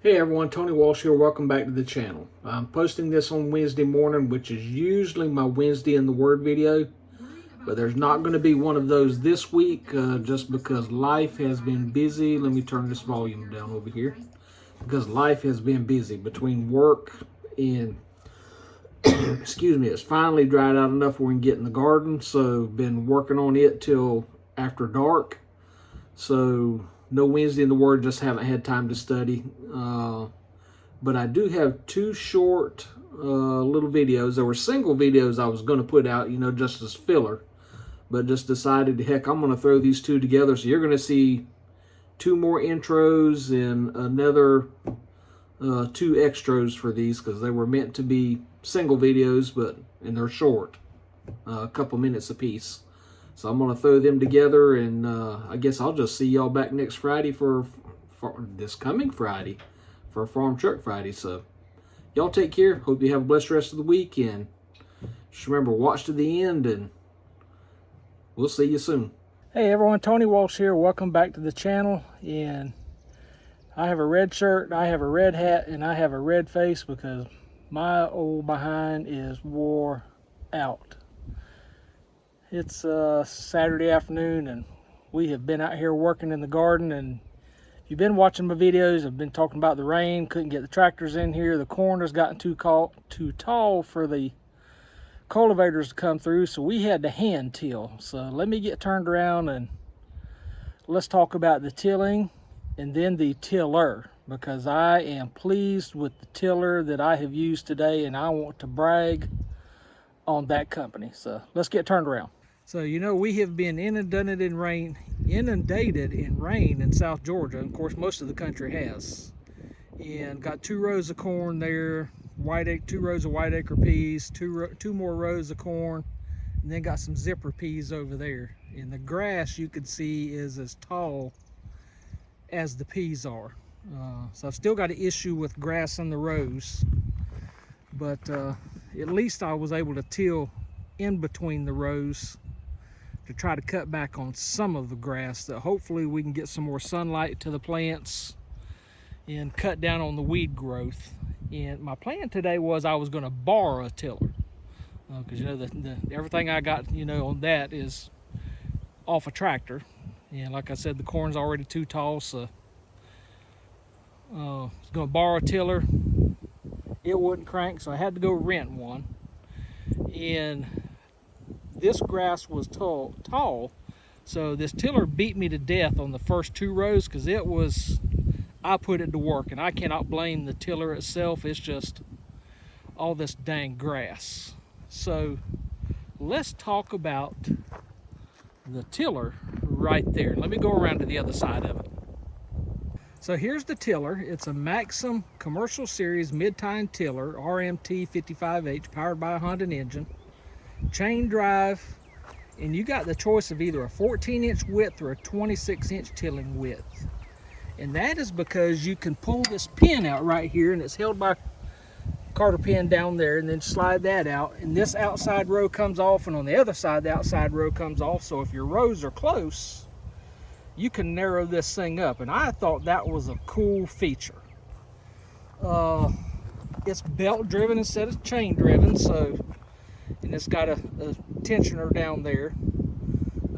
Hey everyone, Tony Walsh here. Welcome back to the channel. I'm posting this on Wednesday morning, which is usually my Wednesday in the Word video, but there's not going to be one of those this week just because life has been busy. Let me turn this volume down over here. Because life has been busy between work and, excuse me, it's finally dried out enough where we can get in the garden. So been working on it till after dark. So no Wednesday in the Word, just haven't had time to study. But I do have two short little videos. There were single videos I was going to put out, just as filler. But just decided, heck, I'm going to throw these two together. So you're going to see two more intros and another two extras for these because they were meant to be single videos, and they're short, a couple minutes apiece. So I'm going to throw them together, and I guess I'll just see y'all back next Friday for this coming Friday for Farm Truck Friday. So y'all take care. Hope you have a blessed rest of the week, and just remember, watch to the end, and we'll see you soon. Hey everyone, Tony Walsh here. Welcome back to the channel. And I have a red shirt, I have a red hat, and I have a red face because my old behind is wore out. It's Saturday afternoon, and we have been out here working in the garden. And if you've been watching my videos, I've been talking about the rain, couldn't get the tractors in here. The corn has gotten too tall for the cultivators to come through, so we had to hand till. So let me get turned around and let's talk about the tilling and then the tiller, because I am pleased with the tiller that I have used today, and I want to brag on that company. So let's get turned around. So we have been inundated in rain in South Georgia. Of course, most of the country has. And got 2 rows of corn there, 2 rows of white acre peas, two more rows of corn, and then got some zipper peas over there. And the grass, you could see, is as tall as the peas are. So I've still got an issue with grass in the rows, but at least I was able to till in between the rows to try to cut back on some of the grass, that hopefully we can get some more sunlight to the plants and cut down on the weed growth. And my plan today was I was going to borrow a tiller, because everything I got on that is off a tractor, and like I said, the corn's already too tall. So I was going to borrow a tiller. It wouldn't crank, so I had to go rent one. And this grass was tall, so this tiller beat me to death on the first 2 rows, because I put it to work, and I cannot blame the tiller itself. It's just all this dang grass. So let's talk about the tiller right there. Let me go around to the other side of it. So here's the tiller. It's a Maxim Commercial Series mid-tine tiller, RMT 55H, powered by a Honda engine, chain drive, and you got the choice of either a 14-inch width or a 26-inch tilling width. And that is because you can pull this pin out right here, and it's held by a Carter pin down there, and then slide that out, and this outside row comes off, and on the other side, the outside row comes off. So if your rows are close, you can narrow this thing up, and I thought that was a cool feature. It's belt driven instead of chain driven, and it's got a tensioner down there.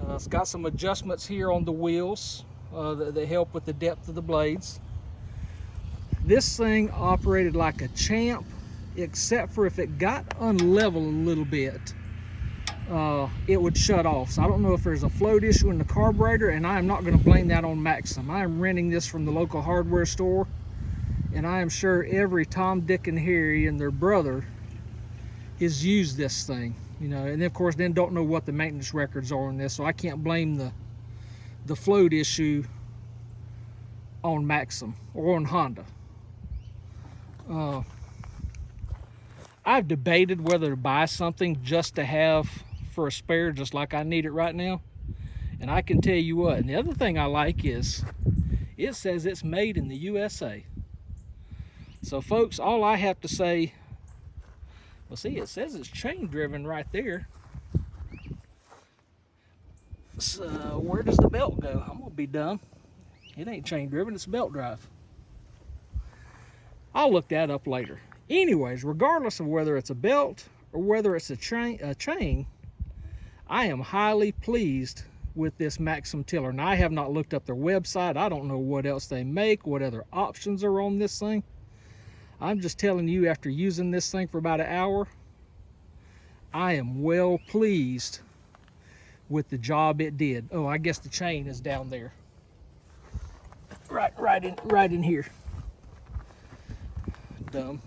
It's got some adjustments here on the wheels that help with the depth of the blades. This thing operated like a champ, except for if it got unlevel a little bit, it would shut off. So I don't know if there's a float issue in the carburetor, and I am not going to blame that on Maxim. I am renting this from the local hardware store, and I am sure every Tom, Dick, and Harry and their brother has used this thing, and of course then don't know what the maintenance records are on this, so I can't blame the float issue on Maxim or on Honda. I've debated whether to buy something just to have for a spare, just like I need it right now. And I can tell you what, and the other thing I like is it says it's made in the USA. So folks, all I have to say, well, see, it says it's chain driven right there. So where does the belt go? I'm gonna be dumb. It ain't chain driven, it's belt drive. I'll look that up later. Anyways, regardless of whether it's a belt or whether it's a chain, I am highly pleased with this Maxim tiller. Now, I have not looked up their website. I don't know what else they make, what other options are on this thing. I'm just telling you, after using this thing for about an hour, I am well pleased with the job it did. Oh, I guess the chain is down there. Right in here.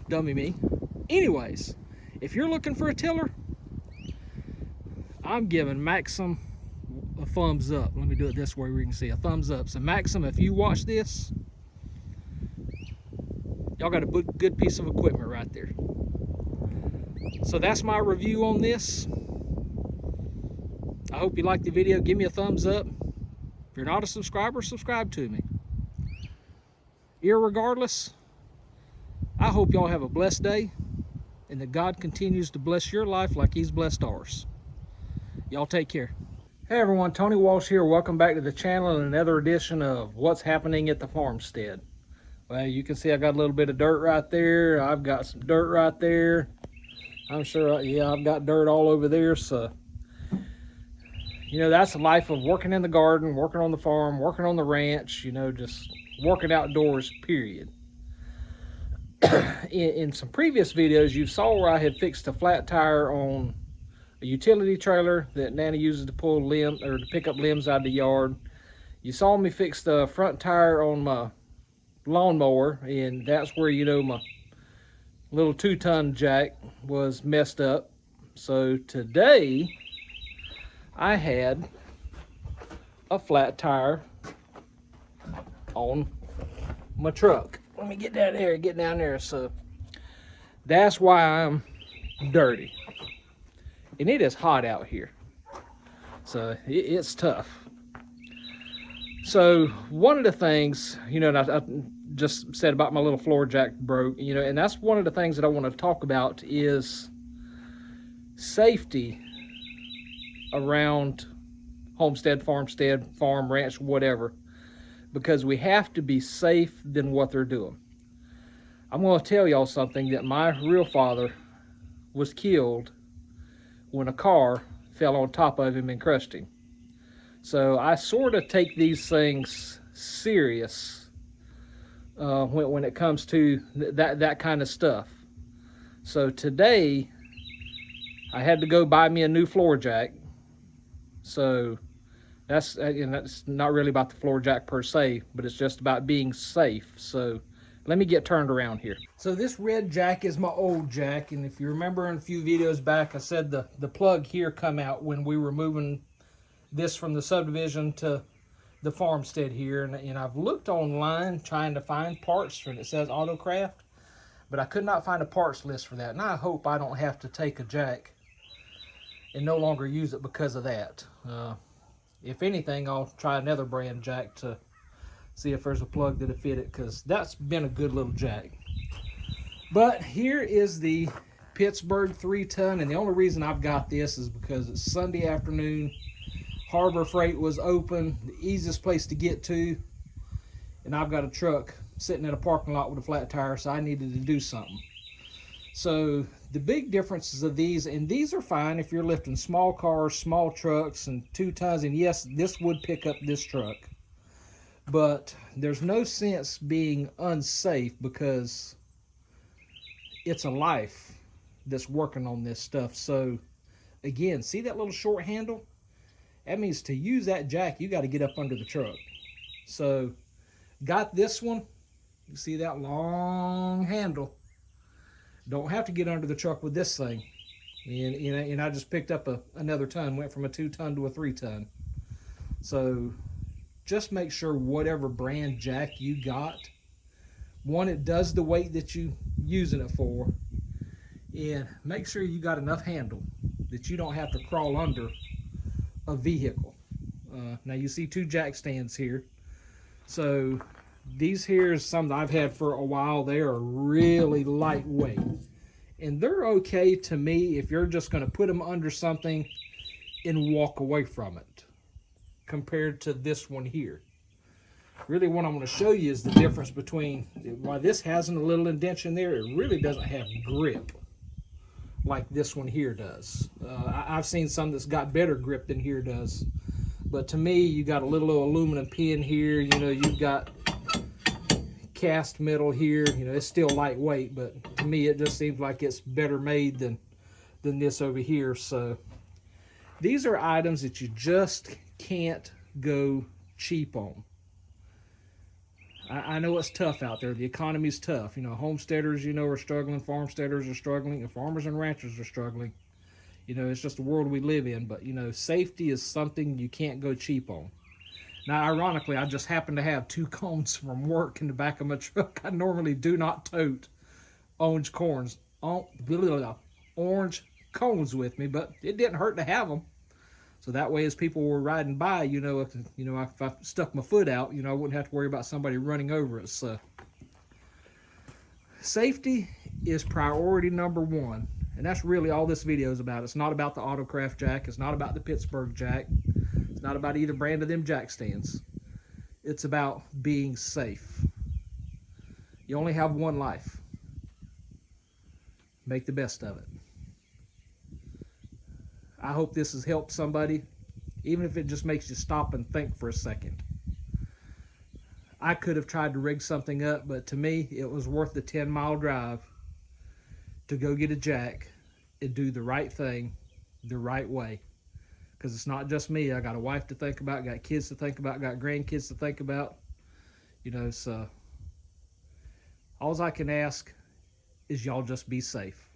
Dummy me. Anyways, if you're looking for a tiller, I'm giving Maxim a thumbs up. Let me do it this way where you can see a thumbs up. So Maxim, if you watch this, y'all got a good piece of equipment right there. So that's my review on this. I hope you liked the video. Give me a thumbs up. If you're not a subscriber, subscribe to me. Irregardless, I hope y'all have a blessed day and that God continues to bless your life like He's blessed ours. Y'all take care. Hey everyone, Tony Walsh here. Welcome back to the channel and another edition of What's Happening at the Farmstead. Well, you can see I got a little bit of dirt right there. I've got some dirt right there. I'm sure, yeah, I've got dirt all over there. So, you know, that's the life of working in the garden, working on the farm, working on the ranch, you know, just working outdoors, period. In some previous videos, you saw where I had fixed a flat tire on a utility trailer that Nana uses to pull limbs or to pick up limbs out of the yard. You saw me fix the front tire on my lawnmower, and that's where, you know, my little 2-ton jack was messed up. So today I had a flat tire on my truck. Let me get down there. So that's why I'm dirty. And it is hot out here. So it's tough. So one of the things, you know, and I just said about my little floor jack broke, you know, and that's one of the things that I want to talk about is safety around homestead, farmstead, farm, ranch, whatever. Because we have to be safe than what they're doing. I'm going to tell y'all something, that my real father was killed when a car fell on top of him and crushed him. So I sort of take these things serious when it comes to that kind of stuff. So today I had to go buy me a new floor jack. So that's not really about the floor jack per se, but it's just about being safe. So let me get turned around here. So this red jack is my old jack, and if you remember in a few videos back, I said the plug here come out when we were moving this from the subdivision to the farmstead here, and I've looked online trying to find parts for it. It says Autocraft, but I could not find a parts list for that, and I hope I don't have to take a jack and no longer use it because of that. If anything, I'll try another brand jack to see if there's a plug that'll fit it, because that's been a good little jack. But here is the Pittsburgh 3-ton, and the only reason I've got this is because it's Sunday afternoon. Harbor Freight was open, the easiest place to get to, and I've got a truck sitting in a parking lot with a flat tire, so I needed to do something. So the big differences of these, and these are fine if you're lifting small cars, small trucks, and 2 tons, and yes, this would pick up this truck. But there's no sense being unsafe because it's a life that's working on this stuff. So again, see that little short handle? That means to use that jack, you got to get up under the truck. So got this one. You see that long handle? Don't have to get under the truck with this thing. And I just picked up another ton, went from a 2-ton to a 3-ton. So just make sure whatever brand jack you got, one, it does the weight that you using it for, and make sure you got enough handle that you don't have to crawl under a vehicle. Now you see 2 jack stands here. So these here is some that I've had for a while. They are really lightweight, and they're okay to me if you're just going to put them under something and walk away from it, compared to this one here. Really what I'm going to show you is the difference between why this has a little indentation there. It really doesn't have grip like this one here does. I've seen some that's got better grip than here does. But to me, you got a little aluminum pin here. You know, you've got cast metal here. You know, it's still lightweight, but to me, it just seems like it's better made than this over here. So these are items that you just can't go cheap on. I know it's tough out there. The economy's tough. You know, homesteaders, you know, are struggling. Farmsteaders are struggling. And farmers and ranchers are struggling. You know, it's just the world we live in. But, you know, safety is something you can't go cheap on. Now, ironically, I just happen to have 2 cones from work in the back of my truck. I normally do not tote orange cones with me, but it didn't hurt to have them. So that way, as people were riding by, if I stuck my foot out, I wouldn't have to worry about somebody running over it. So safety is priority number 1. And that's really all this video is about. It's not about the Autocraft jack. It's not about the Pittsburgh jack. It's not about either brand of them jack stands. It's about being safe. You only have one life. Make the best of it. I hope this has helped somebody, even if it just makes you stop and think for a second. I could have tried to rig something up, but to me, it was worth the 10-mile drive to go get a jack and do the right thing the right way. Because it's not just me. I got a wife to think about, got kids to think about, got grandkids to think about. So all I can ask is y'all just be safe.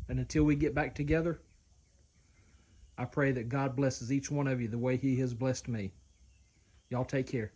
And until we get back together, I pray that God blesses each one of you the way He has blessed me. Y'all take care.